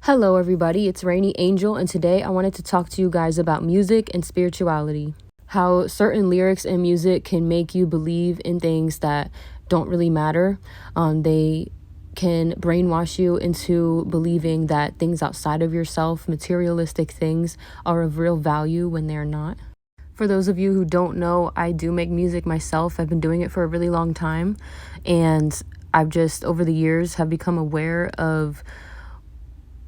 Hello, everybody. It's Rainy Angel, and today I wanted to talk to you guys about music and spirituality. How certain lyrics and music can make you believe in things that don't really matter. They can brainwash you into believing that things outside of yourself, materialistic things, are of real value when they're not. For those of you who don't know, I do make music myself. I've been doing it for a really long time, and I've just, over the years, have become aware of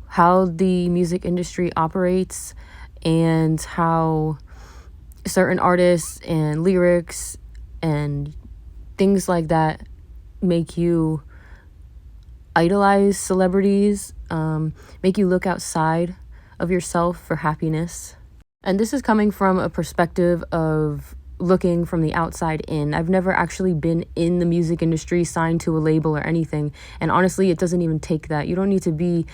how the music industry operates and how certain artists and lyrics and things like that make you idolize celebrities, make you look outside of yourself for happiness. And this is coming from a perspective of looking from the outside in. I've never actually been in the music industry, signed to a label or anything. And honestly, it doesn't even take that. You don't need to be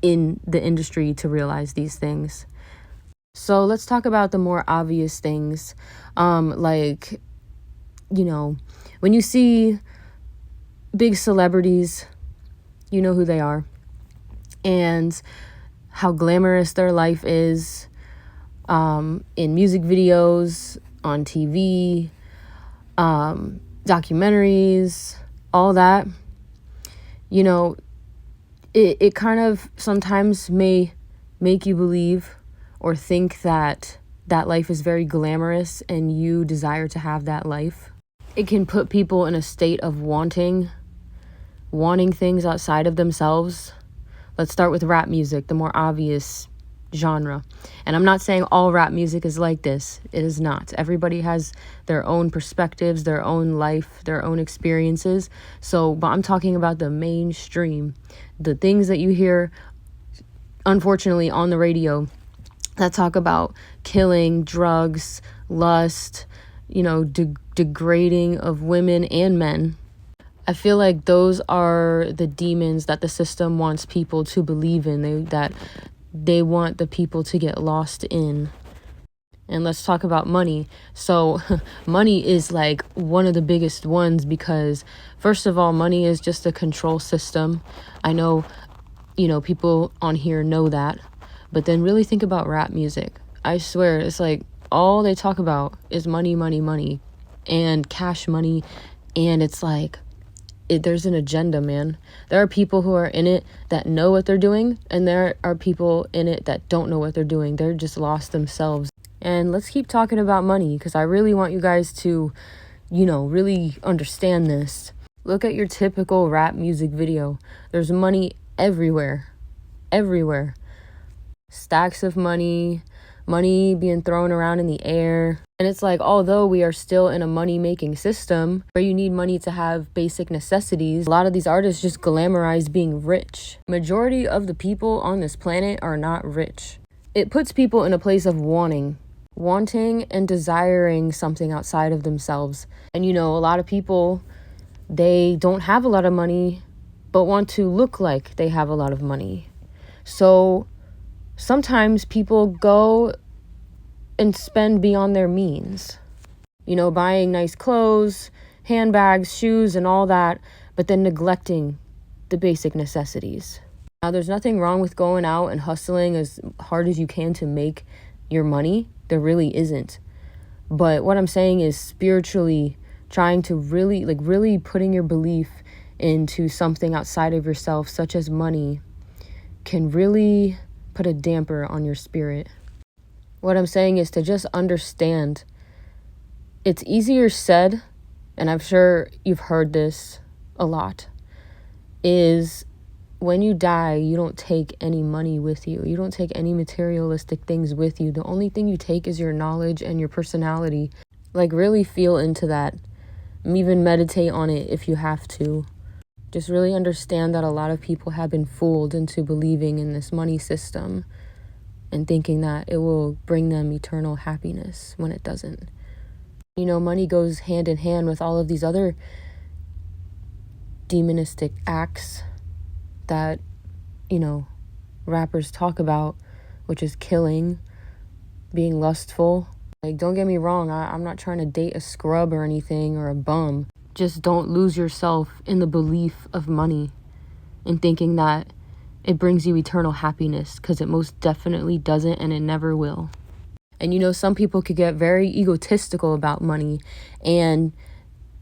in the industry to realize these things. So let's talk about the more obvious things. When you see big celebrities, you know who they are and how glamorous their life is, in music videos, on TV, documentaries, all that. It kind of sometimes may make you believe or think that that life is very glamorous and you desire to have that life. It can put people in a state of wanting things outside of themselves. Let's start with rap music, the more obvious genre. And I'm not saying all rap music is like this. It is not. Everybody has their own perspectives, their own life, their own experiences. But I'm talking about the mainstream, the things that you hear, unfortunately, on the radio that talk about killing, drugs, lust, degrading of women and men. I feel like those are the demons that the system wants people to believe in, that they want the people to get lost in. And let's talk about money. So money is like one of the biggest ones because, first of all, money is just a control system. I know, people on here know that. But then really think about rap music. I swear, it's like all they talk about is money, money, money, and cash money. And it's like, there's an agenda, man. There are people who are in it that know what they're doing, and there are people in it that don't know what they're doing. They're just lost themselves. And let's keep talking about money, because I really want you guys to, really understand this. Look at your typical rap music video. There's money everywhere. Everywhere. Stacks of money being thrown around in the air. And it's like, although we are still in a money-making system where you need money to have basic necessities, a lot of these artists just glamorize being rich. Majority of the people on this planet are not rich. It puts people in a place of wanting and desiring something outside of themselves. And a lot of people, they don't have a lot of money, but want to look like they have a lot of money. So sometimes people go and spend beyond their means, buying nice clothes, handbags, shoes, and all that, but then neglecting the basic necessities. Now, there's nothing wrong with going out and hustling as hard as you can to make your money. There really isn't. But what I'm saying is spiritually trying to really putting your belief into something outside of yourself, such as money, can really put a damper on your spirit. What I'm saying is to just understand. It's easier said, and I'm sure you've heard this a lot, is when you die, you don't take any money with you. You don't take any materialistic things with you. The only thing you take is your knowledge and your personality. Really feel into that. Even meditate on it if you have to. Just really understand that a lot of people have been fooled into believing in this money system and thinking that it will bring them eternal happiness when it doesn't. Money goes hand in hand with all of these other demonistic acts that, rappers talk about, which is killing, being lustful. Don't get me wrong, I'm not trying to date a scrub or anything or a bum. Just don't lose yourself in the belief of money and thinking that it brings you eternal happiness, because it most definitely doesn't, and it never will. And you know, some people could get very egotistical about money, and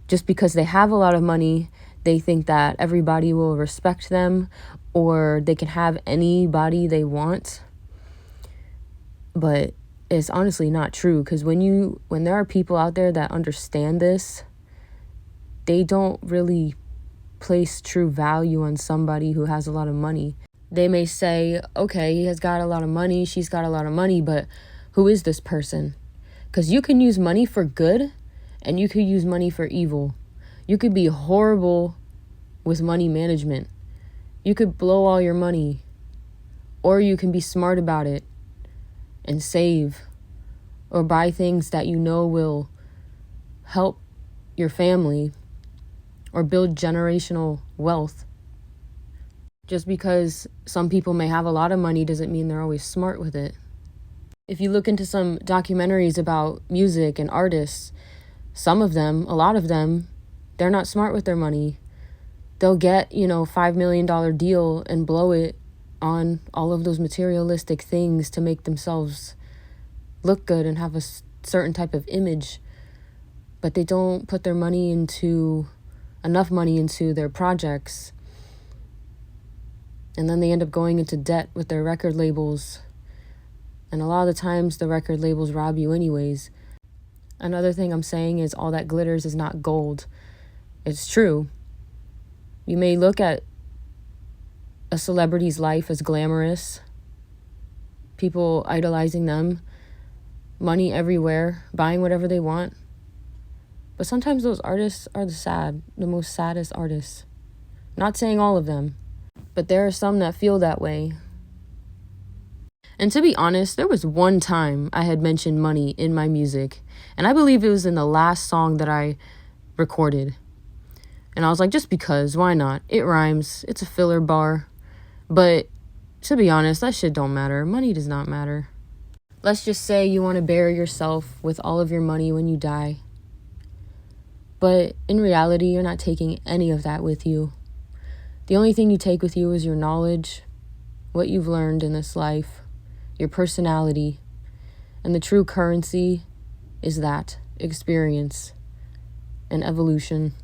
just because they have a lot of money, they think that everybody will respect them, or they can have anybody they want. But it's honestly not true, because when there are people out there that understand this, they don't really place true value on somebody who has a lot of money. They may say, okay, he has got a lot of money, she's got a lot of money, but who is this person? Because you can use money for good, and you could use money for evil. You could be horrible with money management. You could blow all your money, or you can be smart about it and save, or buy things that you know will help your family or build generational wealth. Just because some people may have a lot of money doesn't mean they're always smart with it. If you look into some documentaries about music and artists, some of them, a lot of them, they're not smart with their money. They'll get, $5 million deal and blow it on all of those materialistic things to make themselves look good and have a certain type of image. But they don't put their money enough money into their projects. And then they end up going into debt with their record labels. And a lot of the times the record labels rob you anyways. Another thing I'm saying is all that glitters is not gold. It's true. You may look at a celebrity's life as glamorous, people idolizing them, money everywhere, buying whatever they want. But sometimes those artists are the most saddest artists. Not saying all of them, but there are some that feel that way. And to be honest, there was one time I had mentioned money in my music, and I believe it was in the last song that I recorded. And I was like, just because, why not? It rhymes, it's a filler bar. But to be honest, that shit don't matter. Money does not matter. Let's just say you want to bury yourself with all of your money when you die. But in reality, you're not taking any of that with you. The only thing you take with you is your knowledge, what you've learned in this life, your personality, and the true currency is that experience and evolution.